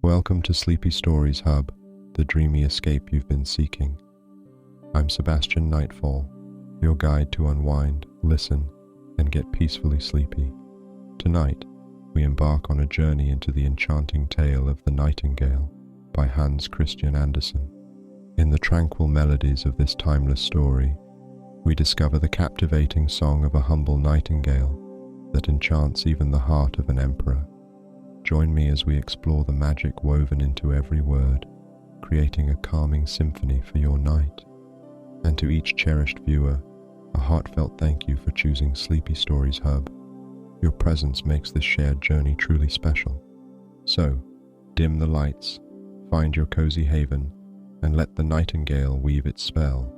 Welcome to Sleepy Stories Hub, the dreamy escape you've been seeking. I'm Sebastian Nightfall, your guide to unwind, listen, and get peacefully sleepy. Tonight, we embark on a journey into the enchanting tale of the Nightingale by Hans Christian Andersen. In the tranquil melodies of this timeless story, we discover the captivating song of a humble nightingale that enchants even the heart of an emperor. Join me as we explore the magic woven into every word, creating a calming symphony for your night. And to each cherished viewer, a heartfelt thank you for choosing Sleepy Stories Hub. Your presence makes this shared journey truly special. So, dim the lights, find your cozy haven, and let the nightingale weave its spell.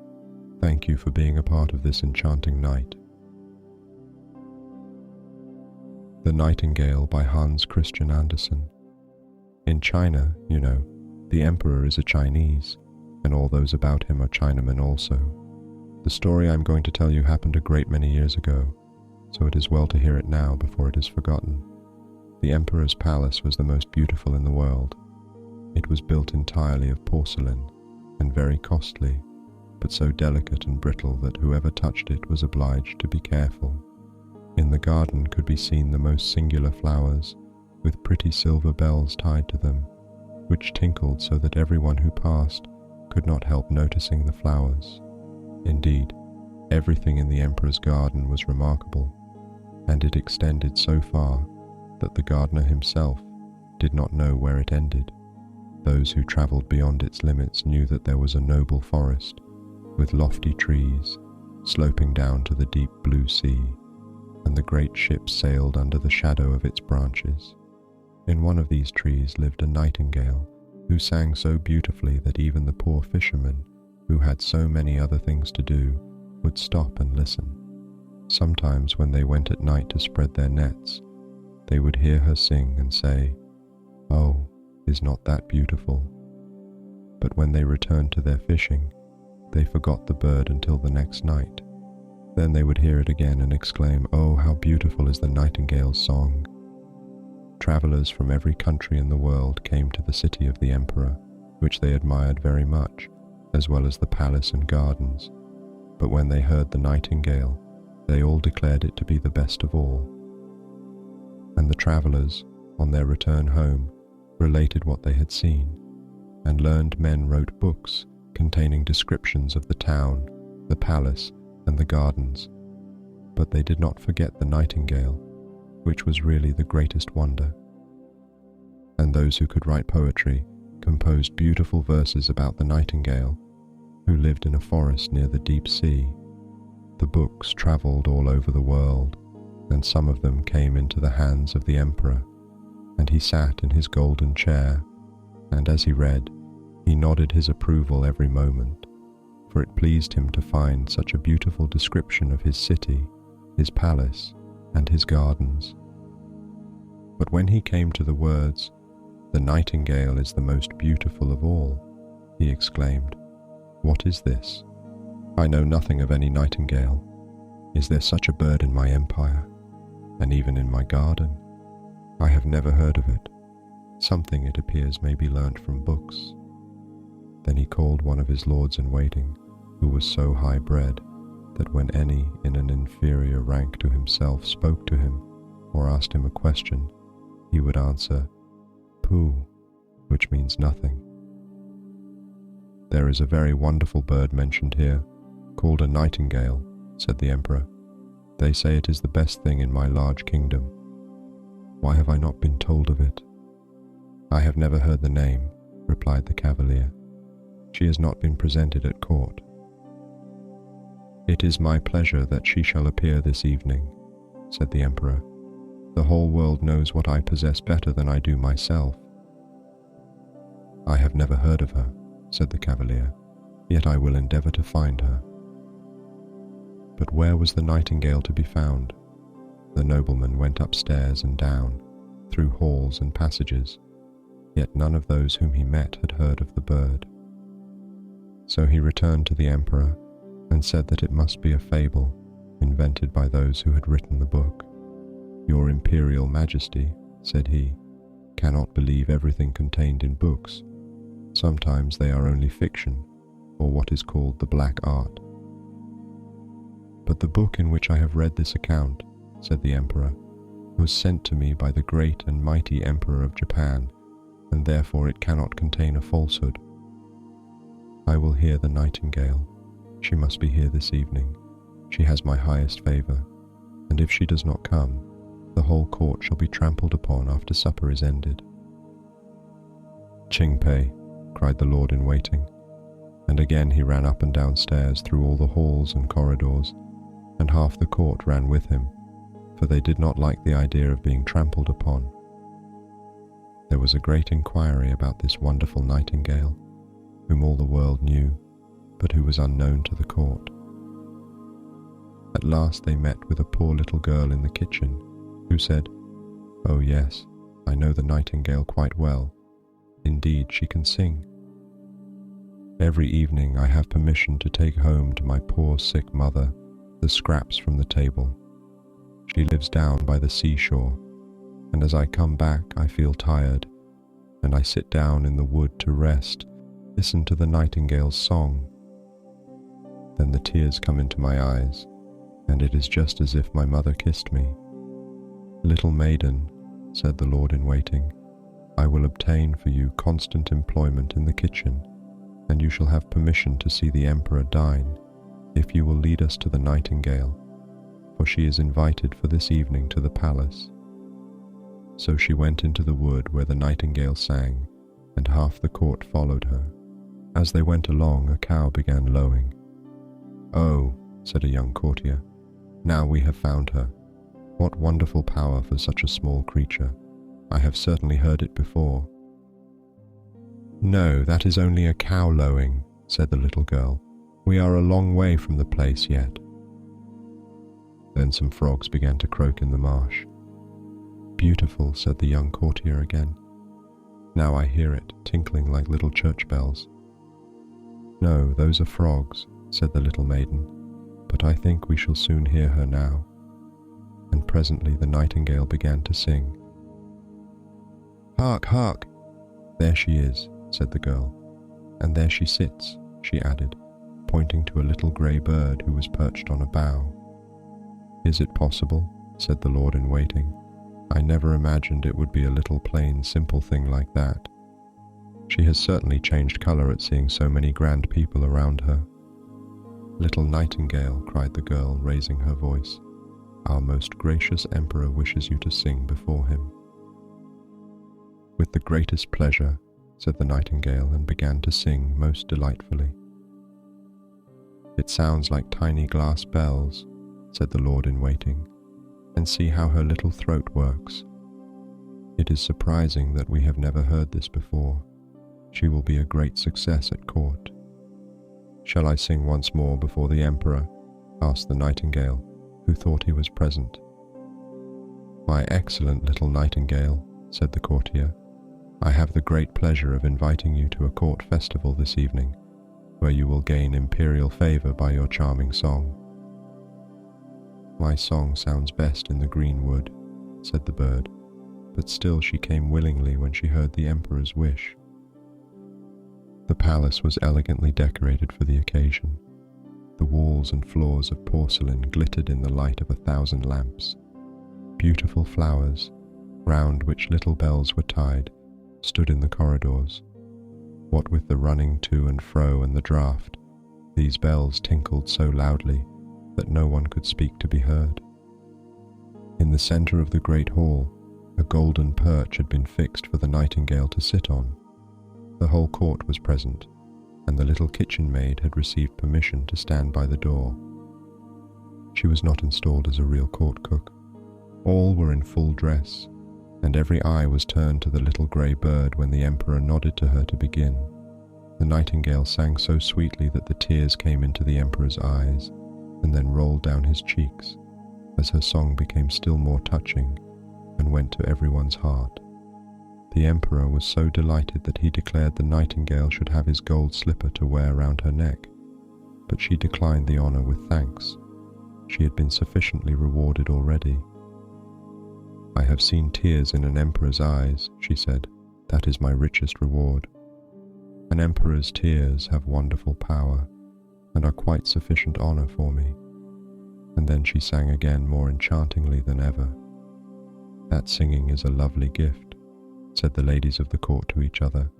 Thank you for being a part of this enchanting night. The Nightingale by Hans Christian Andersen. In China, the emperor is a Chinese, and all those about him are Chinamen also. The story I'm going to tell you happened a great many years ago, so it is well to hear it now before it is forgotten. The emperor's palace was the most beautiful in the world. It was built entirely of porcelain, and very costly, but so delicate and brittle that whoever touched it was obliged to be careful. In the garden could be seen the most singular flowers, with pretty silver bells tied to them, which tinkled so that everyone who passed could not help noticing the flowers. Indeed, everything in the emperor's garden was remarkable, and it extended so far that the gardener himself did not know where it ended. Those who travelled beyond its limits knew that there was a noble forest, with lofty trees, sloping down to the deep blue sea, and the great ship sailed under the shadow of its branches. In one of these trees lived a nightingale, who sang so beautifully that even the poor fishermen, who had so many other things to do, would stop and listen. Sometimes when they went at night to spread their nets, they would hear her sing and say, "Oh, is not that beautiful?" But when they returned to their fishing, they forgot the bird until the next night. Then they would hear it again and exclaim, "Oh, how beautiful is the nightingale's song." Travellers from every country in the world came to the city of the emperor, which they admired very much, as well as the palace and gardens. But when they heard the nightingale, they all declared it to be the best of all. And the travellers, on their return home, related what they had seen, and learned men wrote books containing descriptions of the town, the palace, and the gardens, but they did not forget the nightingale, which was really the greatest wonder. And those who could write poetry composed beautiful verses about the nightingale, who lived in a forest near the deep sea. The books travelled all over the world, and some of them came into the hands of the emperor, and he sat in his golden chair, and as he read, he nodded his approval every moment, for it pleased him to find such a beautiful description of his city, his palace, and his gardens. But when he came to the words, "The nightingale is the most beautiful of all," he exclaimed, "What is this? I know nothing of any nightingale. Is there such a bird in my empire, and even in my garden? I have never heard of it. Something, it appears, may be learnt from books." Then he called one of his lords-in-waiting, who was so high-bred that when any in an inferior rank to himself spoke to him or asked him a question, he would answer, "Pooh," which means nothing. "There is a very wonderful bird mentioned here, called a nightingale," said the emperor. "They say it is the best thing in my large kingdom. Why have I not been told of it?" "I have never heard the name," replied the cavalier. "She has not been presented at court." "It is my pleasure that she shall appear this evening," said the emperor. "The whole world knows what I possess better than I do myself." "I have never heard of her," said the cavalier, "yet I will endeavour to find her." But where was the nightingale to be found? The nobleman went upstairs and down, through halls and passages, yet none of those whom he met had heard of the bird. So he returned to the emperor and said that it must be a fable invented by those who had written the book. "Your Imperial Majesty," said he, cannot believe everything contained in books. Sometimes they are only fiction, or what is called the black art. But the book in which I have read this account, said the emperor, was sent to me by the great and mighty emperor of Japan, and therefore it cannot contain a falsehood. I will hear the nightingale. She must be here this evening. She has my highest favor, and if she does not come, the whole court shall be trampled upon after supper is ended. Ching-pei, cried the lord-in-waiting, and again he ran up and down stairs through all the halls and corridors, and half the court ran with him, for they did not like the idea of being trampled upon. There was a great inquiry about this wonderful nightingale, whom all the world knew, but who was unknown to the court. At last they met with a poor little girl in the kitchen, who said, "Oh yes, I know the nightingale quite well. Indeed, she can sing. Every evening I have permission to take home to my poor sick mother the scraps from the table. She lives down by the seashore, and as I come back I feel tired, and I sit down in the wood to rest, listen to the nightingale's song. Then the tears come into my eyes, and it is just as if my mother kissed me. Little maiden, said the lord-in-waiting, I will obtain for you constant employment in the kitchen, and you shall have permission to see the emperor dine, if you will lead us to the nightingale, for she is invited for this evening to the palace." So she went into the wood where the nightingale sang, and half the court followed her. As they went along, a cow began lowing. "Oh," said a young courtier, "now we have found her. What wonderful power for such a small creature. I have certainly heard it before." "No, that is only a cow lowing," said the little girl. "We are a long way from the place yet." Then some frogs began to croak in the marsh. "Beautiful," said the young courtier again. "Now I hear it, tinkling like little church bells." "No, those are frogs," said the little maiden, "but I think we shall soon hear her now." And presently the nightingale began to sing. "Hark, hark! There she is," said the girl. "And there she sits," she added, pointing to a little grey bird who was perched on a bough. "Is it possible?" said the lord-in-waiting. "I never imagined it would be a little plain, simple thing like that. She has certainly changed colour at seeing so many grand people around her." "Little nightingale," cried the girl, raising her voice, "our most gracious emperor wishes you to sing before him." "With the greatest pleasure," said the nightingale, and began to sing most delightfully. "It sounds like tiny glass bells," said the lord-in-waiting, "and see how her little throat works. It is surprising that we have never heard this before. She will be a great success at court." "Shall I sing once more before the emperor?" asked the nightingale, who thought he was present. "My excellent little nightingale," said the courtier, "I have the great pleasure of inviting you to a court festival this evening, where you will gain imperial favor by your charming song." "My song sounds best in the green wood," said the bird, but still she came willingly when she heard the emperor's wish. The palace was elegantly decorated for the occasion. The walls and floors of porcelain glittered in the light of 1,000 lamps. Beautiful flowers, round which little bells were tied, stood in the corridors. What with the running to and fro and the draught, these bells tinkled so loudly that no one could speak to be heard. In the centre of the great hall, a golden perch had been fixed for the nightingale to sit on. The whole court was present, and the little kitchen maid had received permission to stand by the door. She was not installed as a real court cook. All were in full dress, and every eye was turned to the little grey bird when the emperor nodded to her to begin. The nightingale sang so sweetly that the tears came into the emperor's eyes, and then rolled down his cheeks, as her song became still more touching, and went to everyone's heart. The emperor was so delighted that he declared the nightingale should have his gold slipper to wear round her neck, but she declined the honour with thanks. She had been sufficiently rewarded already. "I have seen tears in an emperor's eyes," she said. "That is my richest reward. An emperor's tears have wonderful power, and are quite sufficient honor for me." And then she sang again more enchantingly than ever. "That singing is a lovely gift," said the ladies of the court to each other,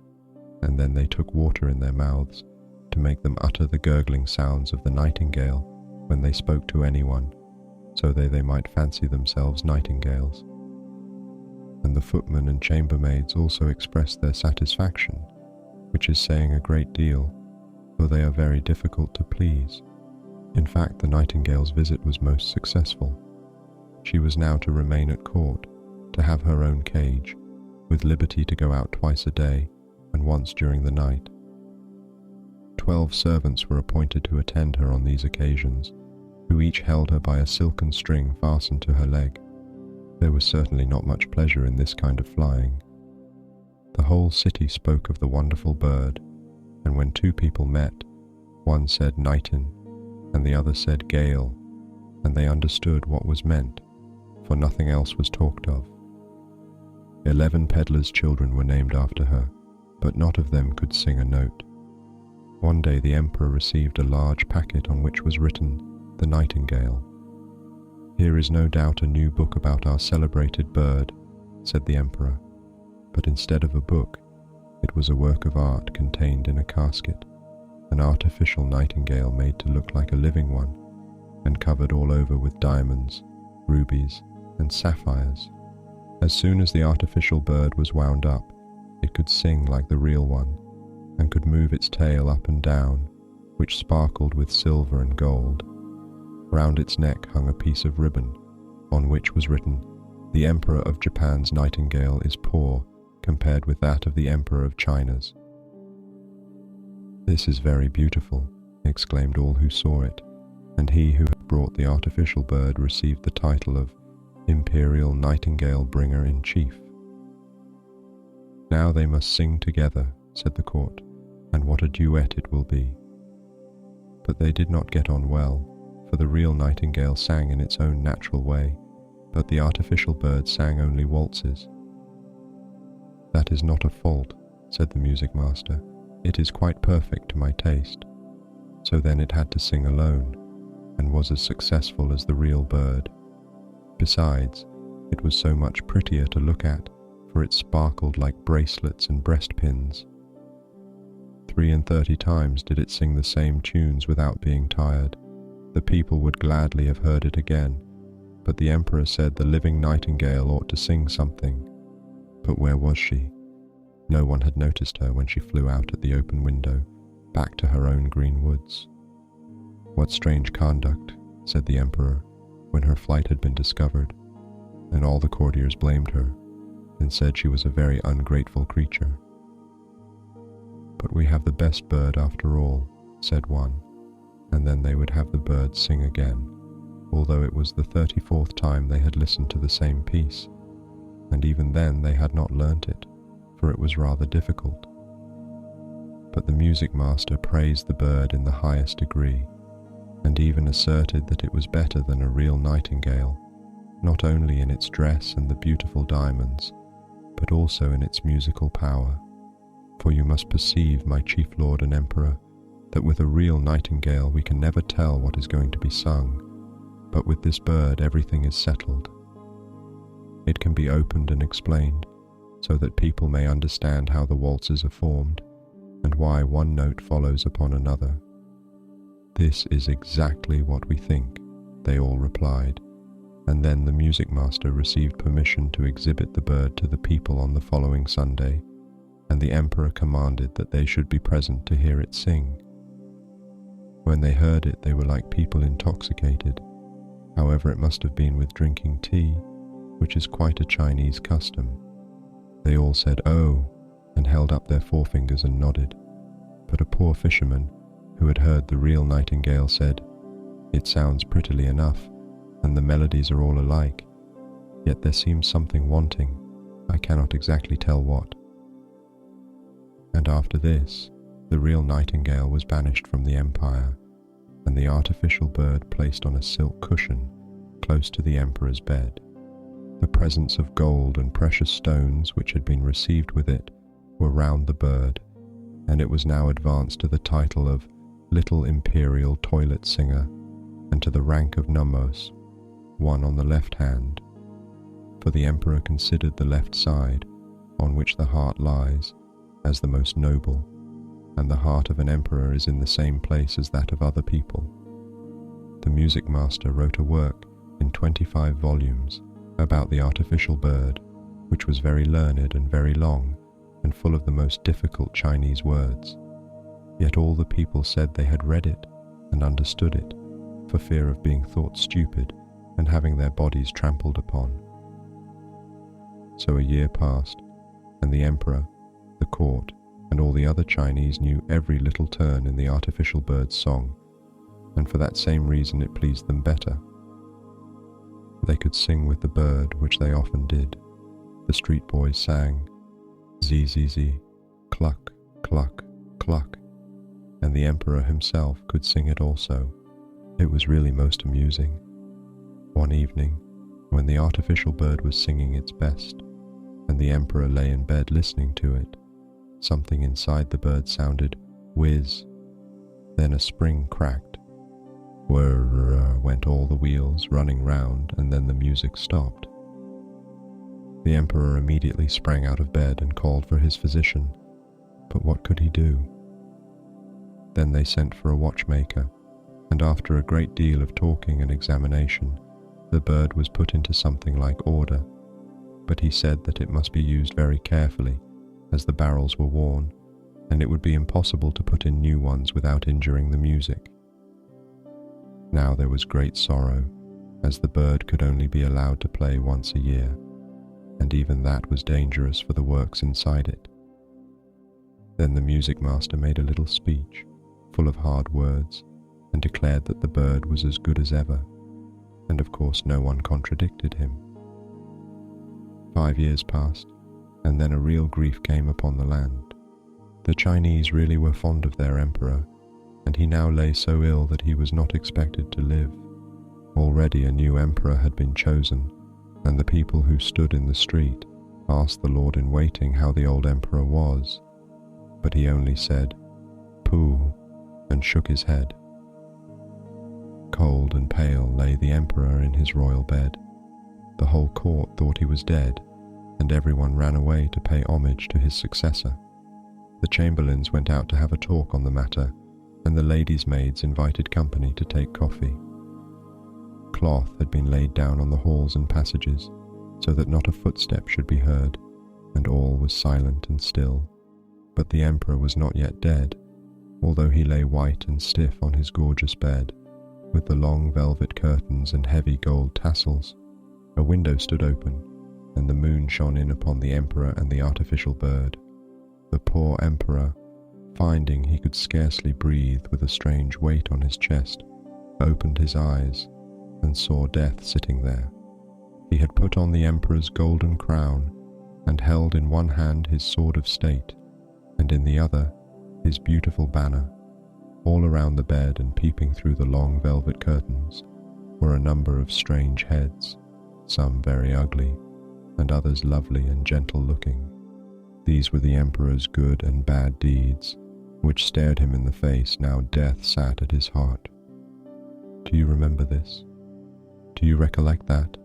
and then they took water in their mouths to make them utter the gurgling sounds of the nightingale when they spoke to anyone, so they might fancy themselves nightingales. And the footmen and chambermaids also expressed their satisfaction, which is saying a great deal, for they are very difficult to please. In fact, the nightingale's visit was most successful. She was now to remain at court, to have her own cage, with liberty to go out twice a day and once during the night. 12 servants were appointed to attend her on these occasions, who each held her by a silken string fastened to her leg. There was certainly not much pleasure in this kind of flying. The whole city spoke of the wonderful bird, and when two people met, one said nightin, and the other said gale, and they understood what was meant, for nothing else was talked of. 11 peddlers' children were named after her, but not of them could sing a note. One day the emperor received a large packet on which was written, "The Nightingale." "Here is no doubt a new book about our celebrated bird," said the emperor, but instead of a book, it was a work of art contained in a casket, an artificial nightingale made to look like a living one, and covered all over with diamonds, rubies, and sapphires. As soon as the artificial bird was wound up, it could sing like the real one, and could move its tail up and down, which sparkled with silver and gold. Round its neck hung a piece of ribbon, on which was written, "The Emperor of Japan's nightingale is poor compared with that of the Emperor of China's." "This is very beautiful," exclaimed all who saw it, and he who had brought the artificial bird received the title of Imperial Nightingale Bringer-in-Chief. "Now they must sing together," said the court, "and what a duet it will be." But they did not get on well, for the real nightingale sang in its own natural way, but the artificial bird sang only waltzes. "That is not a fault," said the music master. "It is quite perfect to my taste." So then it had to sing alone, and was as successful as the real bird. Besides, it was so much prettier to look at, for it sparkled like bracelets and breastpins. 33 times did it sing the same tunes without being tired. The people would gladly have heard it again, but the emperor said the living nightingale ought to sing something. But where was she? No one had noticed her when she flew out at the open window, back to her own green woods. "What strange conduct," said the emperor, when her flight had been discovered, and all the courtiers blamed her, and said she was a very ungrateful creature. "But we have the best bird after all," said one, and then they would have the bird sing again, although it was the 34th time they had listened to the same piece, and even then they had not learnt it, for it was rather difficult. But the music master praised the bird in the highest degree, and even asserted that it was better than a real nightingale, not only in its dress and the beautiful diamonds, but also in its musical power. For you must perceive, my chief lord and emperor, that with a real nightingale we can never tell what is going to be sung, but with this bird everything is settled. It can be opened and explained, so that people may understand how the waltzes are formed, and why one note follows upon another. "This is exactly what we think," they all replied, and then the music master received permission to exhibit the bird to the people on the following Sunday, and the emperor commanded that they should be present to hear it sing. When they heard it, they were like people intoxicated. However, it must have been with drinking tea, which is quite a Chinese custom. They all said, "Oh," and held up their forefingers and nodded. But a poor fisherman, who had heard the real nightingale, said, "It sounds prettily enough, and the melodies are all alike, yet there seems something wanting. I cannot exactly tell what." And after this, the real nightingale was banished from the empire, and the artificial bird placed on a silk cushion close to the emperor's bed. The presents of gold and precious stones which had been received with it were round the bird, and it was now advanced to the title of Little Imperial Toilet Singer, and to the rank of nummos, one on the left hand, for the emperor considered the left side, on which the heart lies, as the most noble, and the heart of an emperor is in the same place as that of other people. The music master wrote a work in 25 volumes about the artificial bird, which was very learned and very long, and full of the most difficult Chinese words. Yet all the people said they had read it and understood it, for fear of being thought stupid and having their bodies trampled upon. So a year passed, and the emperor, the court, and all the other Chinese knew every little turn in the artificial bird's song, and for that same reason it pleased them better. They could sing with the bird, which they often did. The street boys sang, "Zee, zee, zee, cluck, cluck, cluck," and the emperor himself could sing it also. It was really most amusing. One evening, when the artificial bird was singing its best, and the emperor lay in bed listening to it, something inside the bird sounded whiz. Then a spring cracked. Whirr went all the wheels running round, and then the music stopped. The emperor immediately sprang out of bed and called for his physician, but what could he do? Then they sent for a watchmaker, and after a great deal of talking and examination, the bird was put into something like order, but he said that it must be used very carefully, as the barrels were worn, and it would be impossible to put in new ones without injuring the music. Now there was great sorrow, as the bird could only be allowed to play once a year, and even that was dangerous for the works inside it. Then the music master made a little speech, full of hard words, and declared that the bird was as good as ever, and of course no one contradicted him. 5 years passed, and then a real grief came upon the land. The Chinese really were fond of their emperor, and he now lay so ill that he was not expected to live. Already a new emperor had been chosen, and the people who stood in the street asked the lord-in-waiting how the old emperor was, but he only said, "Pooh," and shook his head. Cold and pale lay the emperor in his royal bed. The whole court thought he was dead, and everyone ran away to pay homage to his successor. The chamberlains went out to have a talk on the matter, and the ladies' maids invited company to take coffee. Cloth had been laid down on the halls and passages, so that not a footstep should be heard, and all was silent and still. But the emperor was not yet dead, although he lay white and stiff on his gorgeous bed, with the long velvet curtains and heavy gold tassels. A window stood open, and the moon shone in upon the emperor and the artificial bird. The poor emperor, finding he could scarcely breathe with a strange weight on his chest, opened his eyes and saw death sitting there. He had put on the emperor's golden crown, and held in one hand his sword of state, and in the other his beautiful banner. All around the bed and peeping through the long velvet curtains were a number of strange heads, some very ugly, and others lovely and gentle-looking. These were the emperor's good and bad deeds, which stared him in the face. Now death sat at his heart. "Do you remember this? Do you recollect that?"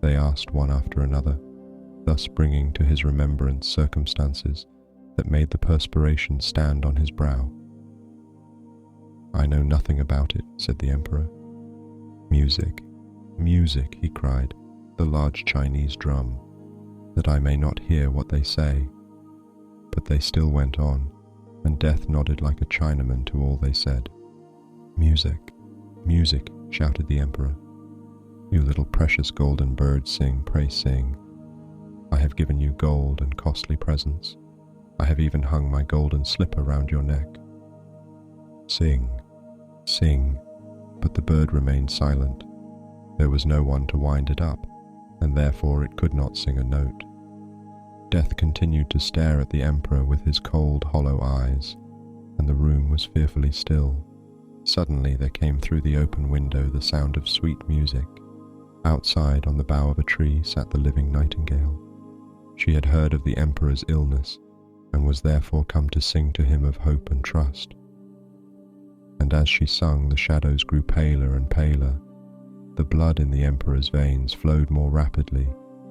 they asked one after another, thus bringing to his remembrance circumstances that made the perspiration stand on his brow. "I know nothing about it," said the emperor. "Music, music," he cried, "the large Chinese drum, that I may not hear what they say." But they still went on, and death nodded like a Chinaman to all they said. "Music, music," shouted the emperor. "You little precious golden bird, sing, pray sing. I have given you gold and costly presents. I have even hung my golden slipper round your neck. Sing, sing." But the bird remained silent. There was no one to wind it up, and therefore it could not sing a note. Death continued to stare at the emperor with his cold, hollow eyes, and the room was fearfully still. Suddenly there came through the open window the sound of sweet music. Outside, on the bough of a tree, sat the living nightingale. She had heard of the emperor's illness, and was therefore come to sing to him of hope and trust. And as she sung, the shadows grew paler and paler. The blood in the emperor's veins flowed more rapidly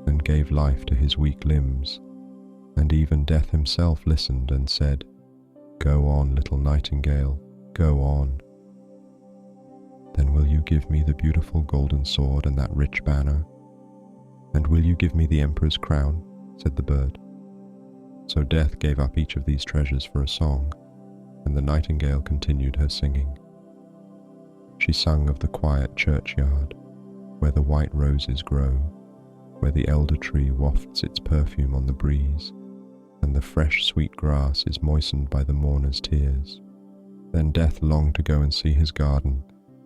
and gave life to his weak limbs, and even Death himself listened and said, "Go on, little nightingale, go on." "Then will you give me the beautiful golden sword and that rich banner? And will you give me the emperor's crown?" said the bird. So Death gave up each of these treasures for a song, and the nightingale continued her singing. She sung of the quiet churchyard, where the white roses grow, where the elder tree wafts its perfume on the breeze, and the fresh sweet grass is moistened by the mourner's tears. Then Death longed to go and see his garden,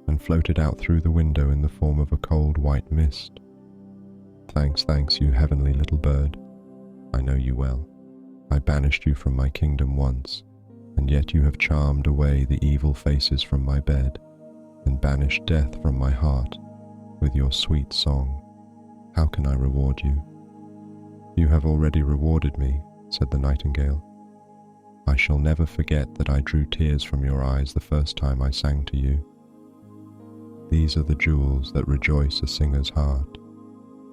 and floated out through the window in the form of a cold white mist. "Thanks, thanks, you heavenly little bird. I know you well. I banished you from my kingdom once, and yet you have charmed away the evil faces from my bed, and banished death from my heart with your sweet song. How can I reward you?" "You have already rewarded me," said the nightingale. "I shall never forget that I drew tears from your eyes the first time I sang to you. These are the jewels that rejoice a singer's heart.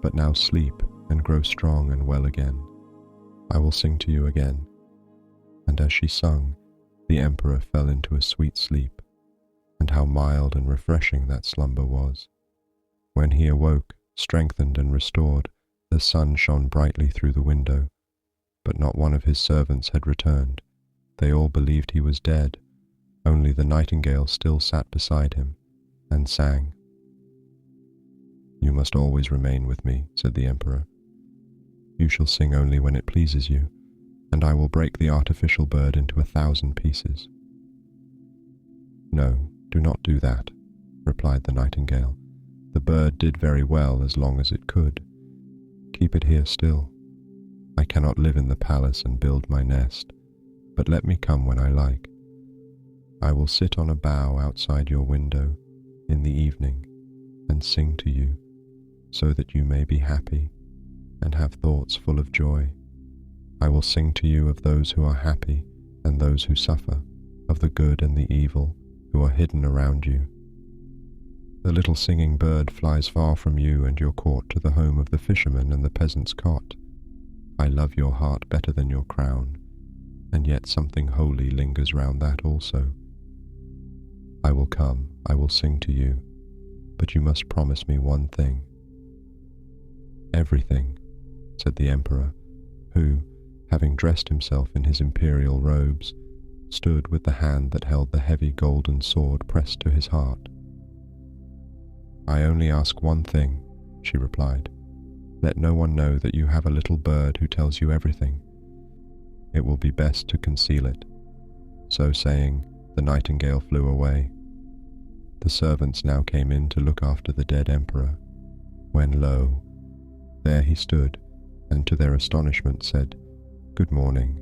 But now sleep and grow strong and well again. I will sing to you again." And as she sung, the emperor fell into a sweet sleep, and how mild and refreshing that slumber was. When he awoke, strengthened and restored, the sun shone brightly through the window, but not one of his servants had returned. They all believed he was dead. Only the nightingale still sat beside him, and sang. "You must always remain with me," said the emperor. "You shall sing only when it pleases you, and I will break the artificial bird into 1,000 pieces." "No, do not do that," replied the nightingale. "The bird did very well as long as it could. Keep it here still. I cannot live in the palace and build my nest, but let me come when I like. I will sit on a bough outside your window in the evening and sing to you, so that you may be happy and have thoughts full of joy. I will sing to you of those who are happy and those who suffer, of the good and the evil who are hidden around you. The little singing bird flies far from you and your court to the home of the fisherman and the peasant's cot. I love your heart better than your crown, and yet something holy lingers round that also. I will come, I will sing to you, but you must promise me one thing." "Everything," said the emperor, who, having dressed himself in his imperial robes, stood with the hand that held the heavy golden sword pressed to his heart. "I only ask one thing," she replied. "Let no one know that you have a little bird who tells you everything. It will be best to conceal it." So saying, the nightingale flew away. The servants now came in to look after the dead emperor, when lo, there he stood, and to their astonishment said, "Good morning."